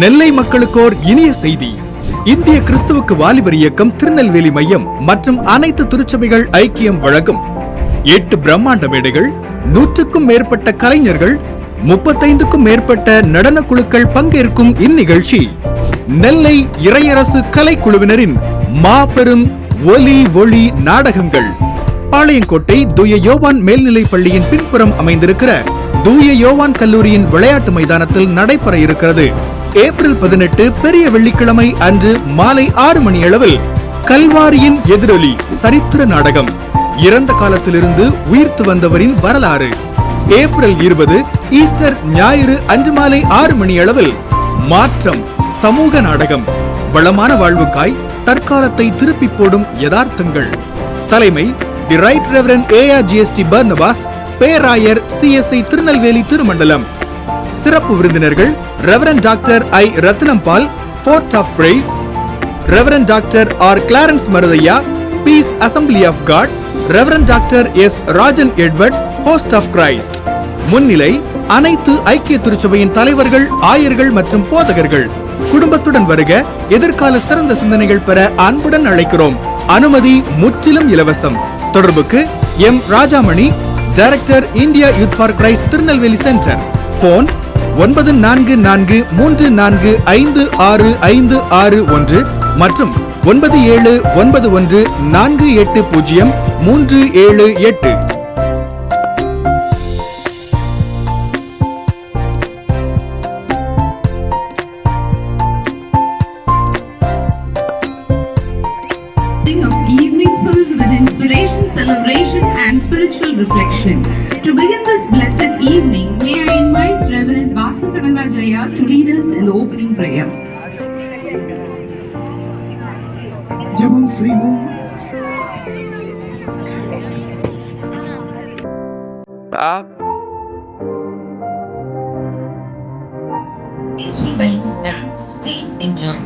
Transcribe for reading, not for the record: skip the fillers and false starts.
நெல்லை மக்களுக்கோர் இனிய செய்தி. இந்திய கிறிஸ்துவுக்கு வாலிபர் இயக்கம் திருநெல்வேலி மையம் மற்றும் அனைத்து திருச்சபைகள் ஐக்கியம் வழங்கும் 8 பிரம்மாண்ட மேடைகள், 100க்கும் மேற்பட்ட கலைஞர்கள், 35க்கும் மேற்பட்ட நடன குழுக்கள் பங்கேற்கும் இந்நிகழ்ச்சி நெல்லை இறையரசு கலைக்குழுவினரின் மாபெரும் ஒலி ஒளி நாடகங்கள். பாளையங்கோட்டை தூய யோவான் மேல்நிலைப் பள்ளியின் பின்புறம் அமைந்திருக்கிற தூய யோவான் கல்லூரியின் விளையாட்டு மைதானத்தில் நடைபெற இருக்கிறது. ஏப்ரல் 18 பெரிய வெள்ளிக்கிழமை அன்று மாலை 6 மணி அளவில் கல்வாரியின் எதிரொலி சரித்திர நாடகம், இறந்த காலத்திலிருந்து உயிர்த்து வந்தவரின் வரலாறு. ஏப்ரல் 20 ஈஸ்டர் ஞாயிறு அன்று மாலை 6 மணி அளவில் மாற்றம் சமூக நாடகம், வளமான வாழ்வுக்காய் தற்காலத்தை திருப்பி போடும் யதார்த்தங்கள். தலைமை the right reverend ARGST Barnabas, பேராயர் CSI திருநெல்வேலி திருமண்டலம். சிறப்பு விருந்தினர்கள் reverend doctor I Ratnambal, fort of praise, reverend doctor R Clarence Maruthaiya, peace assembly of God, reverend doctor S Rajan Edward, host of Christ. முன்னிலை அனைத்து ஐக்கிய திருச்சபையின் தலைவர்கள், ஆயர்கள் மற்றும் போதகர்கள். குடும்பத்துடன் வருக. எதிர்கால சிறந்த சிந்தனைகள் பெற அன்புடன் அழைக்கிறோம். அனுமதி முற்றிலும் இலவசம். தொடர்புக்கு M Rajamani, director India youth for Christ Tirunelveli centre. Phone 9444556561 மற்றும் 9791480378. Of evening filled with inspiration, celebration and spiritual reflection. To begin this blessed evening, may I invite Reverend Vasu Kadangarajaya to lead us in the opening prayer. ஜெபம் செய்வோம். These remaining minutes, please enjoy.